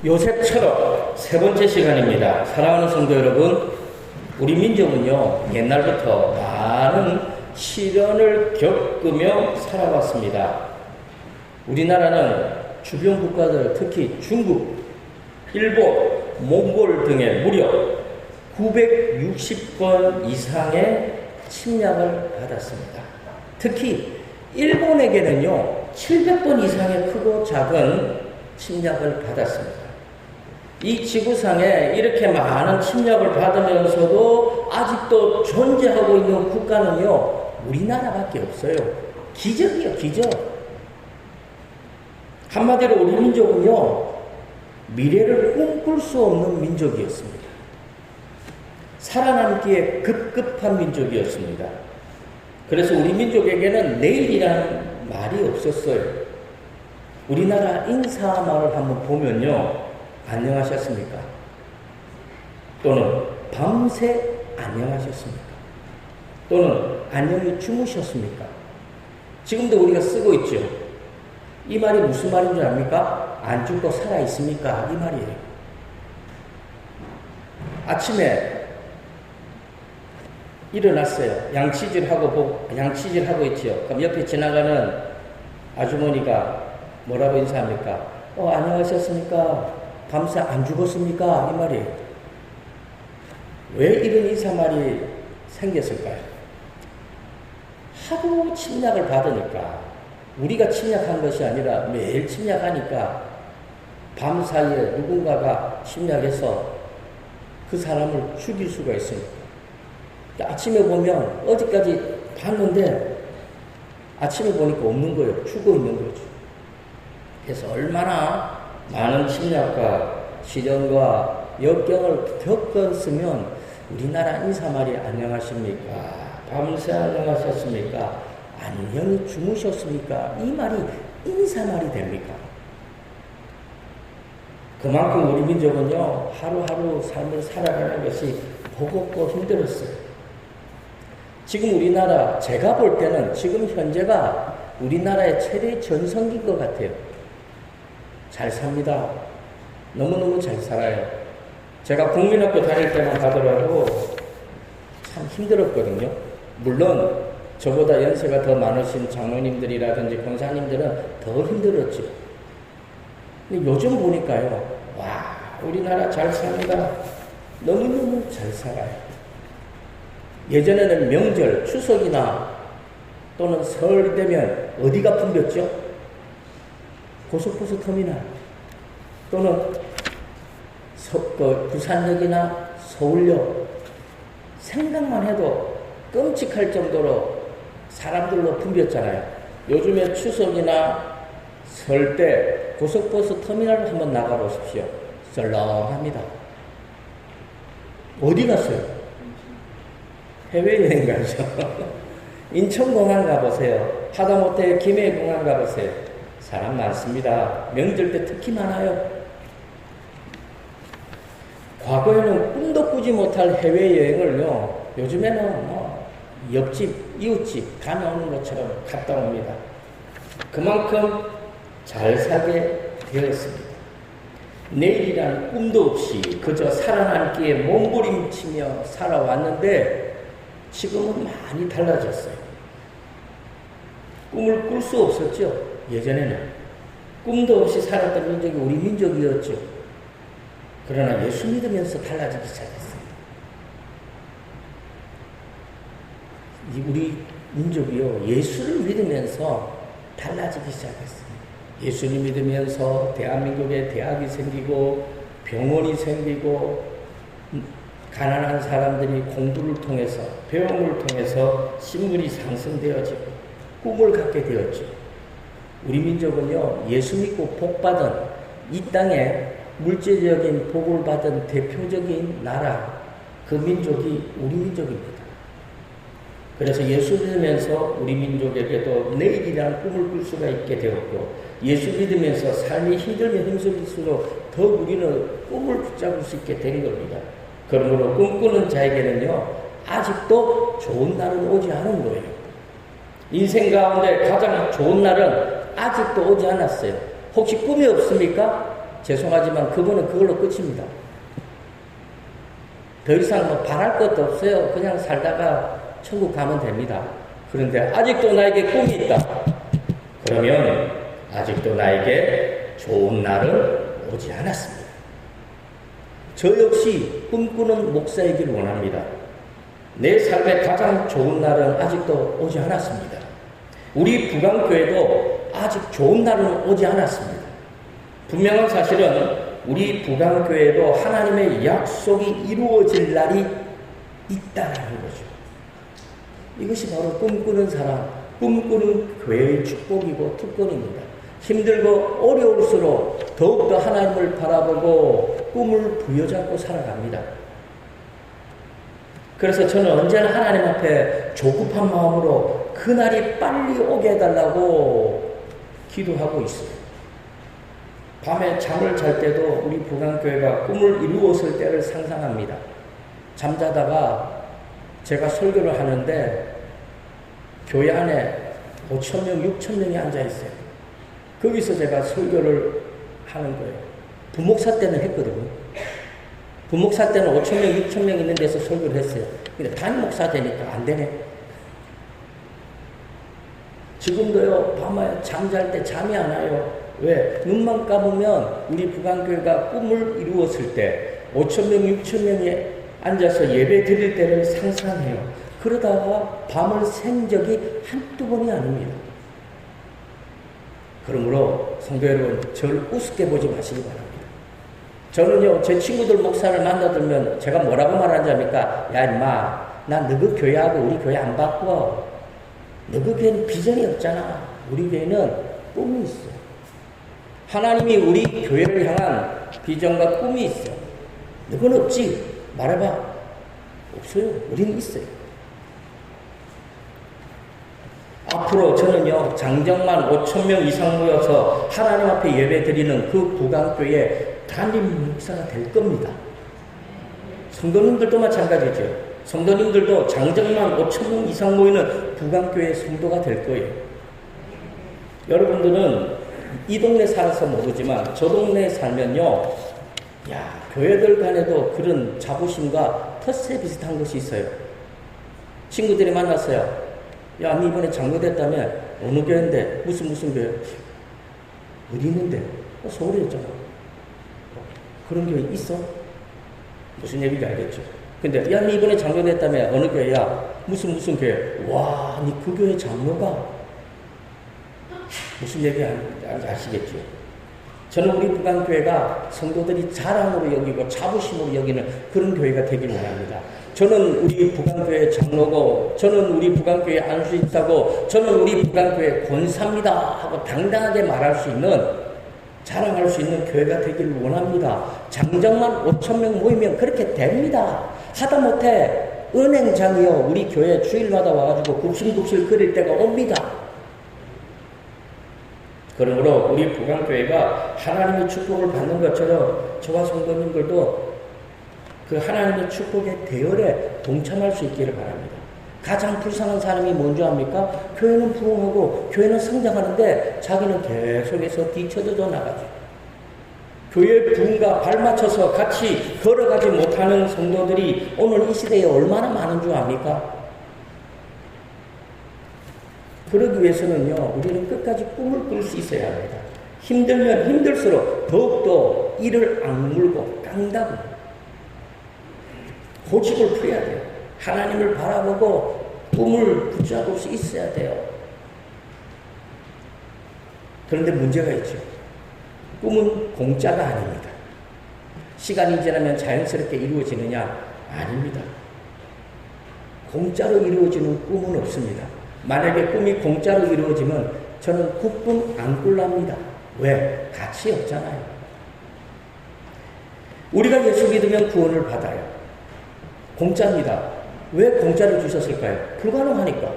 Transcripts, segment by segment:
요셉처럼 세 번째 시간입니다. 사랑하는 성도 여러분, 우리 민족은요, 옛날부터 많은 시련을 겪으며 살아왔습니다. 우리나라는 주변 국가들, 특히 중국, 일본, 몽골 등의 무려 960번 이상의 침략을 받았습니다. 특히 일본에게는요, 700번 이상의 크고 작은 침략을 받았습니다. 이 지구상에 이렇게 많은 침략을 받으면서도 아직도 존재하고 있는 국가는요, 우리나라밖에 없어요. 기적이요, 기적. 한마디로 우리 민족은요, 미래를 꿈꿀 수 없는 민족이었습니다. 살아남기에 급급한 민족이었습니다. 그래서 우리 민족에게는 내일이라는 말이 없었어요. 우리나라 인사말을 한번 보면요, 안녕하셨습니까? 또는 밤새 안녕하셨습니까? 또는 안녕히 주무셨습니까? 지금도 우리가 쓰고 있죠. 이 말이 무슨 말인 줄 압니까? 안 죽고 살아있습니까? 이 말이에요. 아침에 일어났어요. 양치질하고 있죠. 그럼 옆에 지나가는 아주머니가 뭐라고 인사합니까? 안녕하셨습니까? 밤새 안 죽었습니까? 이 말이에요. 왜 이런 인사말이 생겼을까요? 하도 침략을 받으니까, 우리가 침략한 것이 아니라 매일 침략하니까 밤 사이에 누군가가 침략해서 그 사람을 죽일 수가 있으니까. 아침에 보면 어디까지 봤는데 아침에 보니까 없는 거예요. 죽어 있는 거죠. 그래서 얼마나 많은 침략과 시련과 역경을 겪었으면 우리나라 인사말이 안녕하십니까? 밤새 안녕하셨습니까? 안녕히 주무셨습니까? 이 말이 인사말이 됩니까? 그만큼 우리 민족은요, 하루하루 삶을 살아가는 것이 버겁고 힘들었어요. 지금 우리나라, 제가 볼 때는 지금 현재가 우리나라의 최대 전성기인 것 같아요. 잘 삽니다. 너무너무 잘 살아요. 제가 국민학교 다닐 때만 하더라도 참 힘들었거든요. 물론 저보다 연세가 더 많으신 장로님들이라든지 권사님들은 더 힘들었죠. 근데 요즘 보니까요, 와, 우리나라 잘 삽니다. 너무너무 잘 살아요. 예전에는 명절, 추석이나 또는 설이 되면 어디가 붐볐죠? 고속버스 터미널 또는 부산역이나 서울역, 생각만 해도 끔찍할 정도로 사람들로 붐볐잖아요. 요즘에 추석이나 설 때 고속버스 터미널을 한번 나가보십시오. 썰렁합니다. 어디 갔어요? 해외여행 가죠. 인천공항 가보세요. 하다못해 김해공항 가보세요. 사람 많습니다. 명절 때 특히 많아요. 과거에는 꿈도 꾸지 못할 해외여행을요, 요즘에는 옆집, 이웃집 다녀오는 것처럼 갔다 옵니다. 그만큼 잘 살게 되었습니다. 내일이라는 꿈도 없이 그저 살아남기에 몸부림치며 살아왔는데 지금은 많이 달라졌어요. 꿈을 꿀 수 없었죠. 예전에는 꿈도 없이 살았던 민족이 우리 민족이었죠. 그러나 예수 믿으면서 달라지기 시작했어요. 우리 민족이요, 예수를 믿으면서 달라지기 시작했어요. 예수를 믿으면서 대한민국에 대학이 생기고 병원이 생기고 가난한 사람들이 공부를 통해서, 배움을 통해서 신분이 상승되어지고 꿈을 갖게 되었죠. 우리 민족은요, 예수 믿고 복받은, 이 땅에 물질적인 복을 받은 대표적인 나라, 그 민족이 우리 민족입니다. 그래서 예수 믿으면서 우리 민족에게도 내일이라는 꿈을 꿀 수가 있게 되었고, 예수 믿으면서 삶이 힘들면 힘들수록 더욱 우리는 꿈을 붙잡을 수 있게 된 겁니다. 그러므로 꿈꾸는 자에게는요, 아직도 좋은 날은 오지 않은 거예요. 인생 가운데 가장 좋은 날은 아직도 오지 않았어요. 혹시 꿈이 없습니까? 죄송하지만 그분은 그걸로 끝입니다. 더 이상 뭐 바랄 것도 없어요. 그냥 살다가 천국 가면 됩니다. 그런데 아직도 나에게 꿈이 있다. 그러면 아직도 나에게 좋은 날은 오지 않았습니다. 저 역시 꿈꾸는 목사이길 원합니다. 내 삶의 가장 좋은 날은 아직도 오지 않았습니다. 우리 부강교회도 아직 좋은 날은 오지 않았습니다. 분명한 사실은 우리 부강교회도 하나님의 약속이 이루어질 날이 있다는 거죠. 이것이 바로 꿈꾸는 사람, 꿈꾸는 교회의 축복이고 특권입니다. 힘들고 어려울수록 더욱더 하나님을 바라보고 꿈을 부여잡고 살아갑니다. 그래서 저는 언제나 하나님 앞에 조급한 마음으로 그날이 빨리 오게 해달라고 기도하고 있어요. 밤에 잠을 잘 때도 우리 부강교회가 꿈을 이루었을 때를 상상합니다. 잠자다가 제가 설교를 하는데 교회 안에 5,000명, 6,000명이 앉아있어요. 거기서 제가 설교를 하는 거예요. 부목사 때는 했거든요. 부목사 때는 5,000명, 6,000명 있는 데서 설교를 했어요. 근데 단목사 되니까 안 되네. 지금도요, 밤에 잠잘 때 잠이 안 와요. 왜? 눈만 감으면 우리 부강교회가 꿈을 이루었을 때 5,000명, 6,000명이 앉아서 예배 드릴 때를 상상해요. 그러다가 밤을 샌 적이 한두 번이 아닙니다. 그러므로 성도 여러분, 저를 우습게 보지 마시기 바랍니다. 저는요, 제 친구들 목사를 만나들면 제가 뭐라고 말하는지 압니까? 야, 임마, 나 너그 교회하고 우리 교회 안 바꿔. 너그 교회는 비전이 없잖아. 우리 교회는 꿈이 있어. 하나님이 우리 교회를 향한 비전과 꿈이 있어. 너건 없지? 말해봐. 없어요. 우리는 있어요. 앞으로 저는요, 장정만 5,000명 이상 모여서 하나님 앞에 예배 드리는 그 부강교회 담임 목사가 될 겁니다. 성도님들도 마찬가지죠. 성도님들도 장정만 5,000명 이상 모이는 부강교회 성도가 될 거예요. 여러분들은 이 동네 살아서 모르지만 저 동네에 살면요, 야, 교회들 간에도 그런 자부심과 텃세 비슷한 것이 있어요. 친구들이 만났어요. 야, 니 이번에 장로됐다며? 어느 교회인데? 무슨 교회? 어디 있는데? 서울이었잖아. 그런 교회 있어? 무슨 얘기인지 알겠죠? 근데, 야, 니 이번에 장로됐다며? 어느 교회야? 무슨 교회? 와, 니 그 교회 장로가? 무슨 얘기 아시겠죠? 저는 우리 부강교회가 성도들이 자랑으로 여기고 자부심으로 여기는 그런 교회가 되길 원합니다. 저는 우리 부강교회 장로고, 저는 우리 부강교회 안수집사고, 저는 우리 부강교회 권사입니다 하고 당당하게 말할 수 있는, 자랑할 수 있는 교회가 되길 원합니다. 장정만 5,000명 모이면 그렇게 됩니다. 하다못해 은행장이요, 우리 교회 주일마다 와가지고 굽실굽실 거릴 때가 옵니다. 그러므로 우리 부강교회가 하나님의 축복을 받는 것처럼 저와 성도님들도 그 하나님의 축복의 대열에 동참할 수 있기를 바랍니다. 가장 불쌍한 사람이 뭔지 압니까? 교회는 부흥하고 교회는 성장하는데 자기는 계속해서 뒤쳐져 나가죠. 교회 부흥과 발맞춰서 같이 걸어가지 못하는 성도들이 오늘 이 시대에 얼마나 많은 줄 압니까? 그러기 위해서는요, 우리는 끝까지 꿈을 꿀 수 있어야 합니다. 힘들면 힘들수록 더욱더 이를 악물고 깡다고 고집을 부려야 돼요. 하나님을 바라보고 꿈을 붙잡을 수 있어야 돼요. 그런데 문제가 있죠. 꿈은 공짜가 아닙니다. 시간이 지나면 자연스럽게 이루어지느냐? 아닙니다. 공짜로 이루어지는 꿈은 없습니다. 만약에 꿈이 공짜로 이루어지면 저는 그 꿈 안 꿀랍니다. 왜? 가치 없잖아요. 우리가 예수 믿으면 구원을 받아요. 공짜입니다. 왜 공짜를 주셨을까요? 불가능하니까.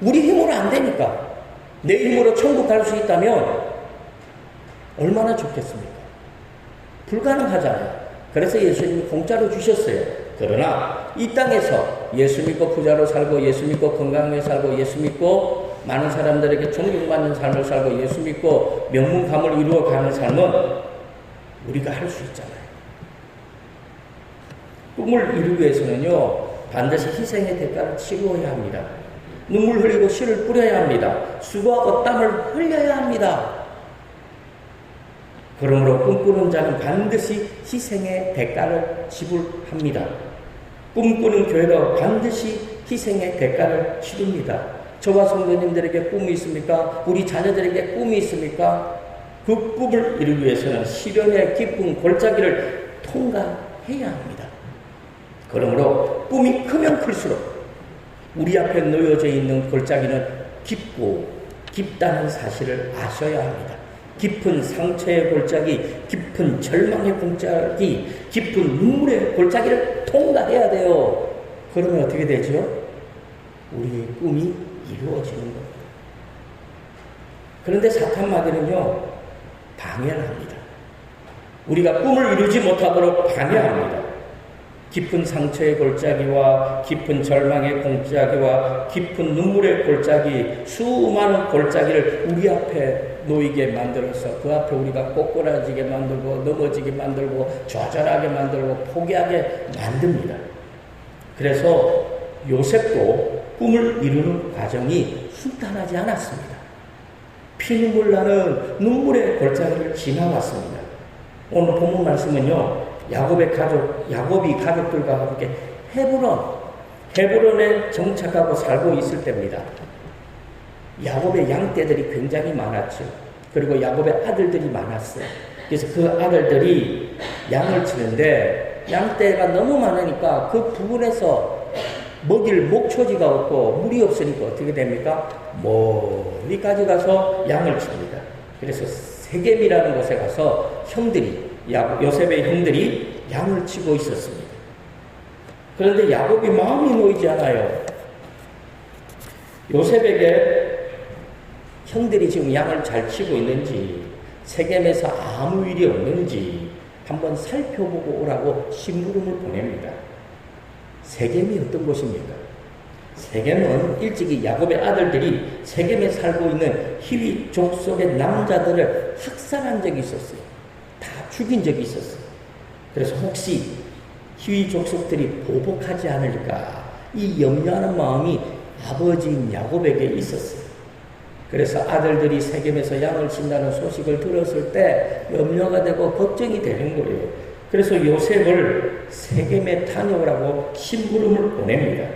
우리 힘으로 안 되니까. 내 힘으로 천국 갈 수 있다면 얼마나 좋겠습니까? 불가능하잖아요. 그래서 예수님이 공짜로 주셨어요. 그러나 이 땅에서 예수 믿고 부자로 살고, 예수 믿고 건강하게 살고, 예수 믿고 많은 사람들에게 존경받는 삶을 살고, 예수 믿고 명문감을 이루어가는 삶은 우리가 할 수 있잖아요. 꿈을 이루기 위해서는요, 반드시 희생의 대가를 치루어야 합니다. 눈물 흘리고 씨를 뿌려야 합니다. 수고하고 땀을 흘려야 합니다. 그러므로 꿈꾸는 자는 반드시 희생의 대가를 지불합니다. 꿈꾸는 교회도 반드시 희생의 대가를 치릅니다. 저와 성도님들에게 꿈이 있습니까? 우리 자녀들에게 꿈이 있습니까? 그 꿈을 이루기 위해서는 시련의 깊은 골짜기를 통과해야 합니다. 그러므로 꿈이 크면 클수록 우리 앞에 놓여져 있는 골짜기는 깊다는 사실을 아셔야 합니다. 깊은 상처의 골짜기, 깊은 절망의 골짜기, 깊은 눈물의 골짜기를 통과해야 돼요. 그러면 어떻게 되죠? 우리의 꿈이 이루어지는 겁니다. 그런데 사탄 마귀는요, 방해를 합니다. 우리가 꿈을 이루지 못하도록 방해합니다. 깊은 상처의 골짜기와 깊은 절망의 골짜기와 깊은 눈물의 골짜기, 수많은 골짜기를 우리 앞에 놓이게 만들어서 그 앞에 우리가 꼬꾸라지게 만들고 넘어지게 만들고 좌절하게 만들고 포기하게 만듭니다. 그래서 요셉도 꿈을 이루는 과정이 순탄하지 않았습니다. 피눈물 나는 눈물의 골짜기를 지나왔습니다. 오늘 본문 말씀은요, 야곱이 가족들과 함께 헤브론에 정착하고 살고 있을 때입니다. 야곱의 양떼들이 굉장히 많았죠. 그리고 야곱의 아들들이 많았어요. 그래서 그 아들들이 양을 치는데 양떼가 너무 많으니까 그 부근에서 먹일 목초지가 없고 물이 없으니까 어떻게 됩니까? 멀리까지 가서 양을 칩니다. 그래서 세겜이라는 곳에 가서 요셉의 형들이 양을 치고 있었습니다. 그런데 야곱이 마음이 놓이지 않아요. 요셉에게 형들이 지금 양을 잘 치고 있는지, 세겜에서 아무 일이 없는지 한번 살펴보고 오라고 심부름을 보냅니다. 세겜이 어떤 곳입니까? 세겜은 일찍이 야곱의 아들들이 세겜에 살고 있는 히위 족속의 남자들을 학살한 적이 있었어요. 다 죽인 적이 있었어요. 그래서 혹시 히위 족속들이 보복하지 않을까, 이 염려하는 마음이 아버지인 야곱에게 있었어요. 그래서 아들들이 세겜에서 양을 친다는 소식을 들었을 때 염려가 되고 걱정이 되는 거예요. 그래서 요셉을 세겜에 다녀오라고 심부름을 보냅니다.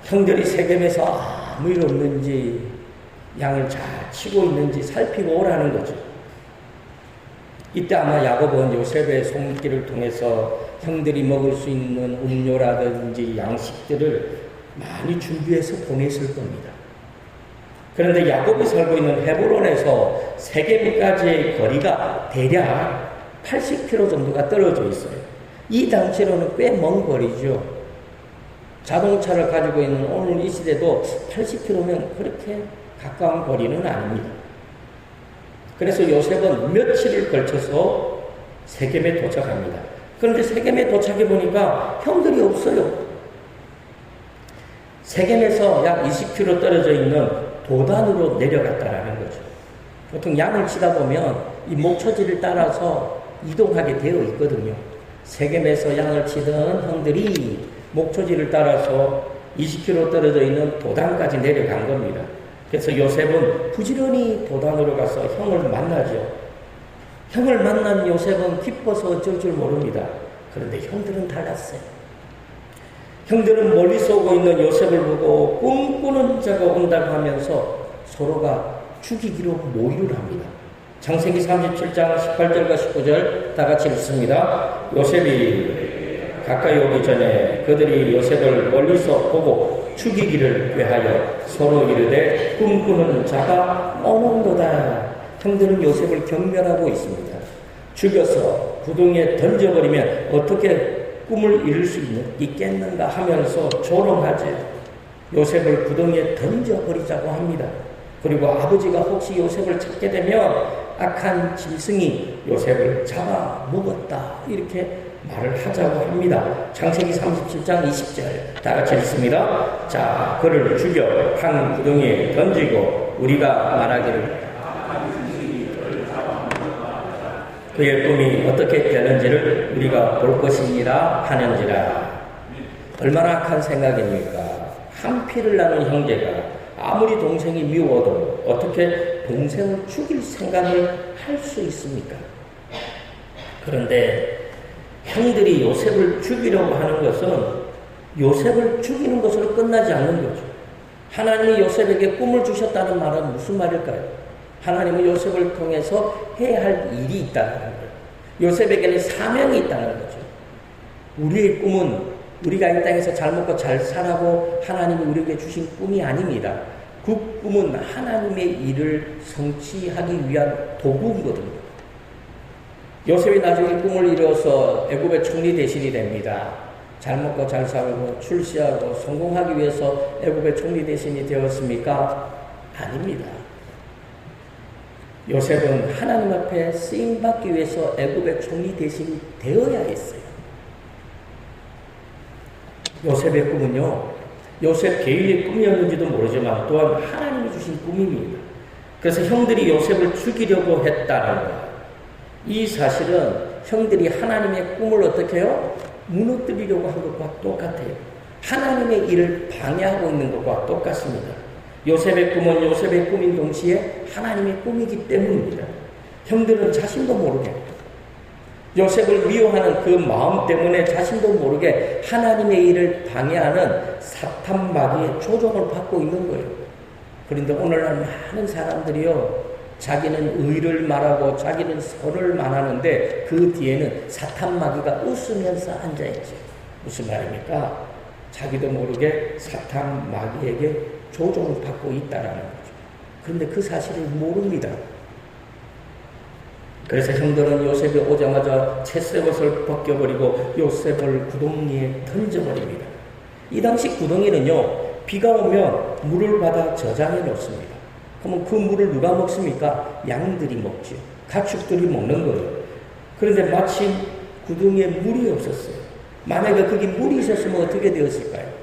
형들이 세겜에서 아무 일 없는지, 양을 잘 치고 있는지 살피고 오라는 거죠. 이때 아마 야곱은 요셉의 손길을 통해서 형들이 먹을 수 있는 음료라든지 양식들을 많이 준비해서 보냈을 겁니다. 그런데 야곱이 살고 있는 헤브론에서 세겜까지의 거리가 대략 80km 정도가 떨어져 있어요. 이 당시로는 꽤 먼 거리죠. 자동차를 가지고 있는 오늘 이 시대도 80km면 그렇게 가까운 거리는 아닙니다. 그래서 요셉은 며칠을 걸쳐서 세겜에 도착합니다. 그런데 세겜에 도착해 보니까 형들이 없어요. 세겜에서 약 20km 떨어져 있는 도단으로 내려갔다라는 거죠. 보통 양을 치다 보면 이 목초지를 따라서 이동하게 되어 있거든요. 세겜에서 양을 치던 형들이 목초지를 따라서 20km 떨어져 있는 도단까지 내려간 겁니다. 그래서 요셉은 부지런히 도단으로 가서 형을 만나죠. 형을 만난 요셉은 기뻐서 어쩔 줄 모릅니다. 그런데 형들은 달랐어요. 형들은 멀리서 오고 있는 요셉을 보고 꿈꾸는 자가 온다고 하면서 서로가 죽이기로 모의를 합니다. 창세기 37장 18절과 19절 다 같이 읽습니다. 요셉이 가까이 오기 전에 그들이 요셉을 멀리서 보고 죽이기를 꾀하여 서로 이르되 꿈꾸는 자가 오는도다. 형들은 요셉을 경멸하고 있습니다. 죽여서 구덩이에 던져버리면 어떻게 꿈을 이룰 수 있겠는가 하면서 조롱하지. 요셉을 구덩이에 던져버리자고 합니다. 그리고 아버지가 혹시 요셉을 찾게 되면 악한 짐승이 요셉을 잡아먹었다, 이렇게 말을 하자고 합니다. 창세기 37장 20절 다 같이 읽습니다. 자, 그를 죽여 한 구덩이에 던지고 우리가 말하기를 그의 꿈이 어떻게 되는지를 우리가 볼 것이니라 하는지라. 얼마나 악한 생각입니까? 한 피를 나눈 형제가 아무리 동생이 미워도 어떻게 동생을 죽일 생각을 할 수 있습니까? 그런데 형들이 요셉을 죽이려고 하는 것은 요셉을 죽이는 것으로 끝나지 않는 거죠. 하나님이 요셉에게 꿈을 주셨다는 말은 무슨 말일까요? 하나님은 요셉을 통해서 해야 할 일이 있다는 거예요. 요셉에게는 사명이 있다는 거죠. 우리의 꿈은 우리가 이 땅에서 잘 먹고 잘 살라고 하나님이 우리에게 주신 꿈이 아닙니다. 그 꿈은 하나님의 일을 성취하기 위한 도구거든요. 요셉이 나중에 꿈을 이루어서 애굽의 총리 대신이 됩니다. 잘 먹고 잘 살고 출세하고 성공하기 위해서 애굽의 총리 대신이 되었습니까? 아닙니다. 요셉은 하나님 앞에 쓰임받기 위해서 애굽의 총리 대신이 되어야 했어요. 요셉의 꿈은요, 요셉 개인의 꿈이었는지도 모르지만 또한 하나님이 주신 꿈입니다. 그래서 형들이 요셉을 죽이려고 했다는 것. 이 사실은 형들이 하나님의 꿈을 어떻게 해요? 무너뜨리려고 한 것과 똑같아요. 하나님의 일을 방해하고 있는 것과 똑같습니다. 요셉의 꿈은 요셉의 꿈인 동시에 하나님의 꿈이기 때문입니다. 형들은 자신도 모르게 요셉을 미워하는 그 마음 때문에 자신도 모르게 하나님의 일을 방해하는 사탄 마귀의 조종을 받고 있는 거예요. 그런데 오늘날 많은 사람들이요, 자기는 의를 말하고 자기는 선을 말하는데 그 뒤에는 사탄 마귀가 웃으면서 앉아있죠. 무슨 말입니까? 자기도 모르게 사탄 마귀에게 조종을 받고 있다라는 거죠. 그런데 그 사실을 모릅니다. 그래서 형들은 요셉이 오자마자 채색옷을 벗겨버리고 요셉을 구덩이에 던져버립니다. 이 당시 구덩이는요, 비가 오면 물을 받아 저장해 놓습니다. 그러면 그 물을 누가 먹습니까? 양들이 먹죠. 가축들이 먹는 거예요. 그런데 마침 구덩이에 물이 없었어요. 만약에 거기 물이 있었으면 어떻게 되었을까요?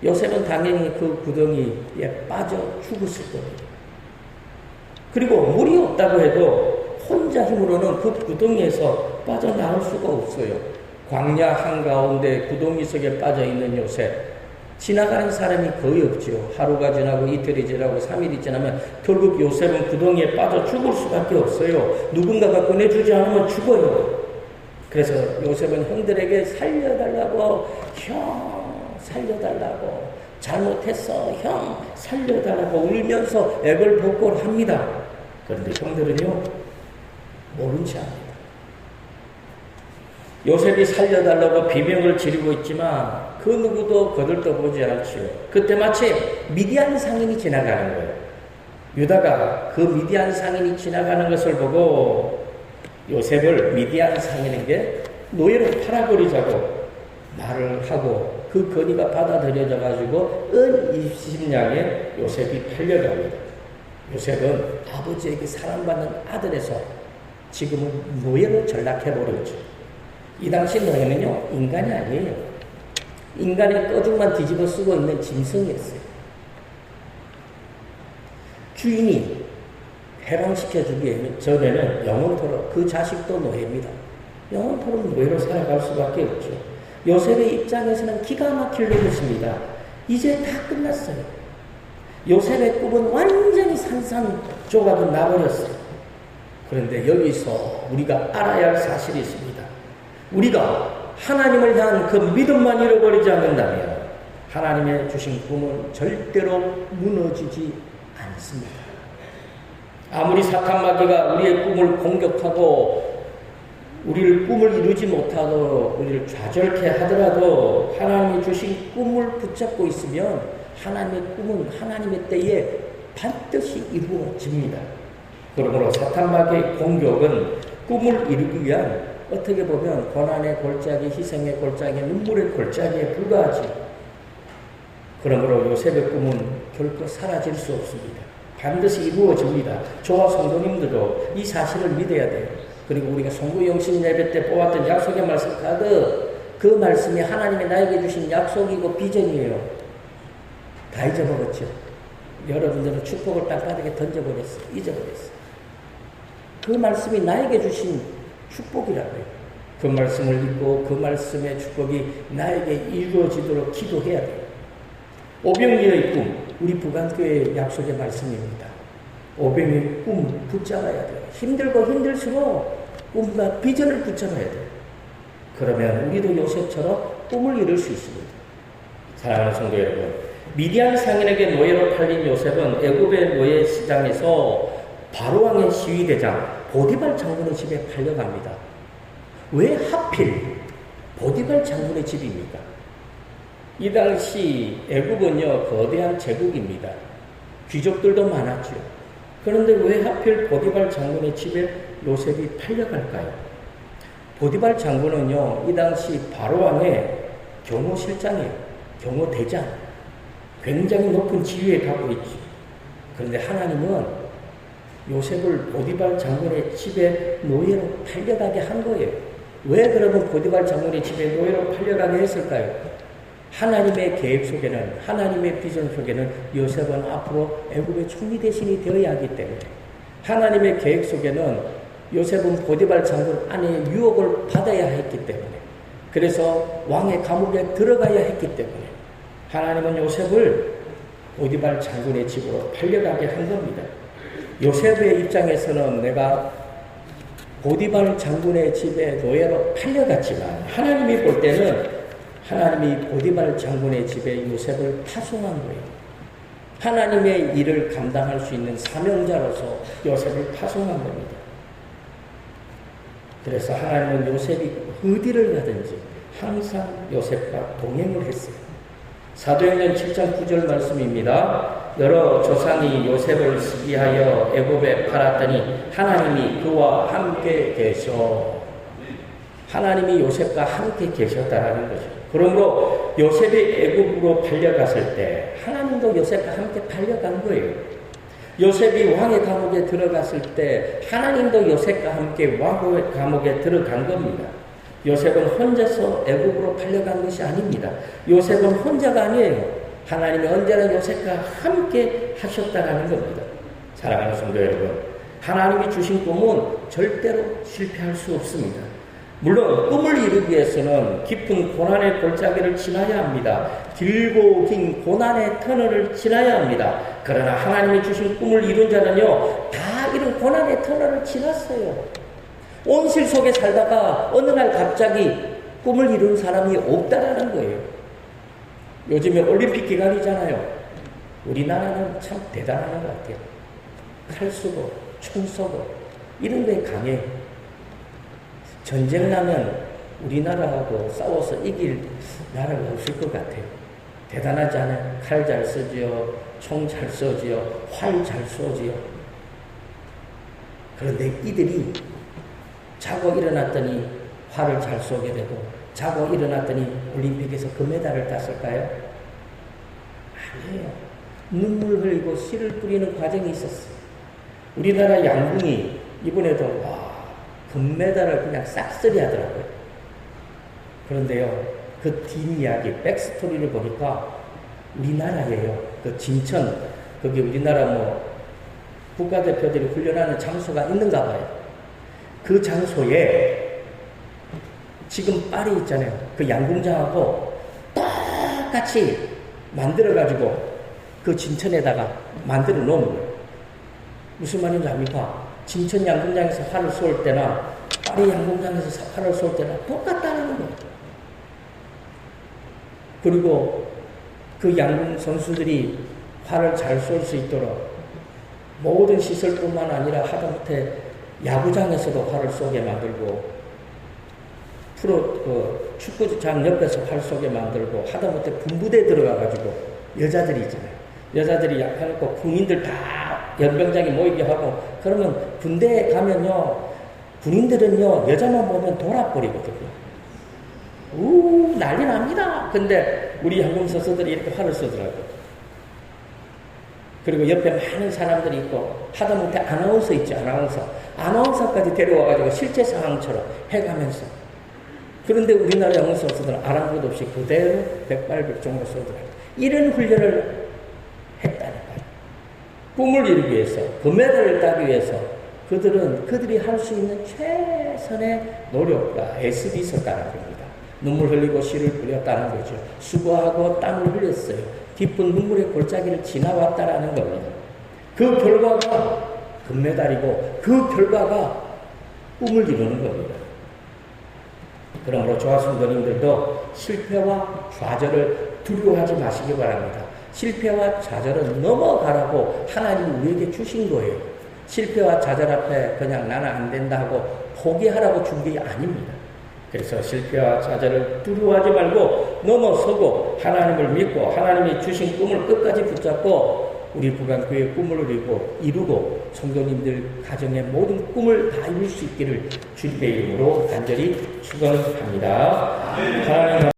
요셉은 당연히 그 구덩이에 빠져 죽었을 거예요. 그리고 물이 없다고 해도 혼자 힘으로는 그 구덩이에서 빠져나올 수가 없어요. 광야 한가운데 구덩이 속에 빠져있는 요셉. 지나가는 사람이 거의 없죠. 하루가 지나고 이틀이 지나고 3일이 지나면 결국 요셉은 구덩이에 빠져 죽을 수밖에 없어요. 누군가가 꺼내주지 않으면 죽어요. 그래서 요셉은 형들에게 살려달라고, 형 살려달라고, 잘못했어 형 살려달라고 울면서 애걸복걸 합니다. 그런데 형들은요, 모른 체 합니다. 요셉이 살려달라고 비명을 지르고 있지만 그 누구도 거들떠보지 않지요. 그때 마침 미디안 상인이 지나가는 거예요. 유다가 그 미디안 상인이 지나가는 것을 보고 요셉을 미디안 상인에게 노예로 팔아버리자고 말을 하고 그 건의가 받아들여져 가지고 은 20냥에 요셉이 팔려갑니다. 요셉은 아버지에게 사랑받는 아들에서 지금은 노예로 전락해버렸죠. 이 당시 노예는요, 인간이 아니에요. 인간의 꺼죽만 뒤집어 쓰고 있는 짐승이었어요. 주인이 해방시켜주기 전에는 영원토록 그 자식도 노예입니다. 영원토록 노예로 살아갈 수밖에 없죠. 요셉의 입장에서는 기가 막힐 일이었습니다. 이제 다 끝났어요. 요셉의 꿈은 완전히 산산조각이 나버렸어요. 그런데 여기서 우리가 알아야 할 사실이 있습니다. 우리가 하나님을 향한 그 믿음만 잃어버리지 않는다면 하나님의 주신 꿈은 절대로 무너지지 않습니다. 아무리 사탄 마귀가 우리의 꿈을 공격하고 우리를 꿈을 이루지 못하도록 우리를 좌절케 하더라도 하나님이 주신 꿈을 붙잡고 있으면 하나님의 꿈은 하나님의 때에 반드시 이루어집니다. 그러므로 사탄 마귀의 공격은 꿈을 이루기 위한 어떻게 보면 고난의 골짜기, 희생의 골짜기, 눈물의 골짜기에 불과하지. 그러므로 요셉의 꿈은 결코 사라질 수 없습니다. 반드시 이루어집니다. 저와 성도님들도 이 사실을 믿어야 돼요. 그리고 우리가 송구영신 예배 때 보았던 약속의 말씀 가득 그 말씀이 하나님이 나에게 주신 약속이고 비전이에요. 다 잊어버렸죠. 여러분들은 축복을 땅바닥에 던져버렸어요. 잊어버렸어요. 그 말씀이 나에게 주신 축복이라고요. 그 말씀을 읽고 그 말씀의 축복이 나에게 이루어지도록 기도해야 돼요. 오병이의 꿈, 우리 부간교회의 약속의 말씀입니다. 오병이의 꿈 붙잡아야 돼요. 힘들고 힘들수록 꿈과 비전을 붙잡아야 돼요. 그러면 우리도 요셉처럼 꿈을 이룰 수 있습니다. 사랑하는 성도 여러분, 미디안 상인에게 노예로 팔린 요셉은 애굽의 노예 시장에서 바로왕의 시위대장 보디발 장군의 집에 팔려갑니다. 왜 하필 보디발 장군의 집입니까? 이 당시 애굽은요 거대한 제국입니다. 귀족들도 많았죠. 그런데 왜 하필 보디발 장군의 집에 요셉이 팔려갈까요? 보디발 장군은요 이 당시 바로왕의 경호실장이에요. 경호대장. 굉장히 높은 지위에 가고 있죠. 그런데 하나님은 요셉을 보디발 장군의 집에 노예로 팔려가게 한 거예요. 왜 그러면 보디발 장군의 집에 노예로 팔려가게 했을까요? 하나님의 계획 속에는, 하나님의 비전 속에는 요셉은 앞으로 애굽의 총리 대신이 되어야 하기 때문에, 하나님의 계획 속에는 요셉은 보디발 장군 아내의 유혹을 받아야 했기 때문에, 그래서 왕의 감옥에 들어가야 했기 때문에 하나님은 요셉을 보디발 장군의 집으로 팔려가게 한 겁니다. 요셉의 입장에서는 내가 보디발 장군의 집에 노예로 팔려갔지만 하나님이 볼 때는 하나님이 보디발 장군의 집에 요셉을 파송한 거예요. 하나님의 일을 감당할 수 있는 사명자로서 요셉을 파송한 겁니다. 그래서 하나님은 요셉이 어디를 가든지 항상 요셉과 동행을 했어요. 사도행전 7장 9절 말씀입니다. 여러 조상이 요셉을 시기하여 애굽에 팔았더니 하나님이 그와 함께 계셔. 하나님이 요셉과 함께 계셨다라는 거죠. 그러므로 요셉이 애굽으로 팔려갔을 때 하나님도 요셉과 함께 팔려간 거예요. 요셉이 왕의 감옥에 들어갔을 때 하나님도 요셉과 함께 왕의 감옥에 들어간 겁니다. 요셉은 혼자서 애굽으로 팔려간 것이 아닙니다. 요셉은 혼자가 아니에요. 하나님이 언제나 요셉과 함께 하셨다라는 겁니다. 사랑하는 성도 여러분, 하나님이 주신 꿈은 절대로 실패할 수 없습니다. 물론 꿈을 이루기 위해서는 깊은 고난의 골짜기를 지나야 합니다. 길고 긴 고난의 터널을 지나야 합니다. 그러나 하나님이 주신 꿈을 이룬 자는요, 다 이런 고난의 터널을 지났어요. 온실 속에 살다가 어느 날 갑자기 꿈을 이룬 사람이 없다라는 거예요. 요즘에 올림픽 기간이잖아요. 우리나라는 참 대단한 것 같아요. 칼 쏘고 총 쏘고 이런 데 강해요. 전쟁 나면 우리나라하고 싸워서 이길 나라가 없을 것 같아요. 대단하지 않아요? 칼 잘 쏘지요, 총 잘 쏘지요, 활 잘 쏘지요. 그런데 이들이 자고 일어났더니 활을 잘 쏘게 되고, 자고 일어났더니 올림픽에서 금메달을 땄을까요? 아니에요. 눈물 흘리고 씨를 뿌리는 과정이 있었어요. 우리나라 양궁이 이번에도 금메달을 그냥 싹쓸이 하더라고요. 그런데요, 그 뒷이야기, 백스토리를 보니까 우리나라예요. 그 진천, 거기 우리나라 국가대표들이 훈련하는 장소가 있는가 봐요. 그 장소에 지금 빨이 있잖아요. 그 양궁장하고 똑같이 만들어가지고 그 진천에다가 만들어 놓은 거예요. 무슨 말인지 압니까? 진천 양궁장에서 활을 쏠 때나 파리 양궁장에서 활을 쏠 때나 똑같다는 거예요. 그리고 그 양궁 선수들이 활을 잘 쏠 수 있도록 모든 시설뿐만 아니라 하다못해 야구장에서도 활을 쏘게 만들고, 축구장 옆에서 활 쏘게 만들고, 하다못해 군부대에 들어가가지고 여자들이 있잖아요. 여자들이 약해놓고 군인들 다 연병장에 모이게 하고, 그러면 군대에 가면요, 군인들은요, 여자만 보면 돌아버리거든요. 난리 납니다. 근데 우리 한국 선수들이 이렇게 활을 쏘더라고요. 그리고 옆에 많은 사람들이 있고, 하다못해 아나운서 있죠, 아나운서까지 데려와가지고 실제 상황처럼 해가면서. 그런데 우리나라 영어 선수들은 아랑곳 없이 그대로 백발백중으로 쏘더라고요. 이런 훈련을 했다니까요. 꿈을 이루기 위해서, 금메달을 따기 위해서 그들은 그들이 할 수 있는 최선의 노력과 애쓰기 있었다는 겁니다. 눈물 흘리고 씨를 뿌렸다는 거죠. 수고하고 땀을 흘렸어요. 깊은 눈물의 골짜기를 지나왔다라는 겁니다. 그 결과가 금메달이고 그 결과가 꿈을 이루는 겁니다. 그러므로 저와 성도님들도 실패와 좌절을 두려워하지 마시기 바랍니다. 실패와 좌절은 넘어가라고 하나님이 우리에게 주신 거예요. 실패와 좌절 앞에 그냥 나는 안 된다 하고 포기하라고 준 게 아닙니다. 그래서 실패와 좌절을 두려워하지 말고 넘어서고 하나님을 믿고 하나님이 주신 꿈을 끝까지 붙잡고 우리 부간교회의 꿈을 이루고 성도님들 가정의 모든 꿈을 다 이룰 수 있기를 주님의 이름으로 간절히 축원합니다. 하나님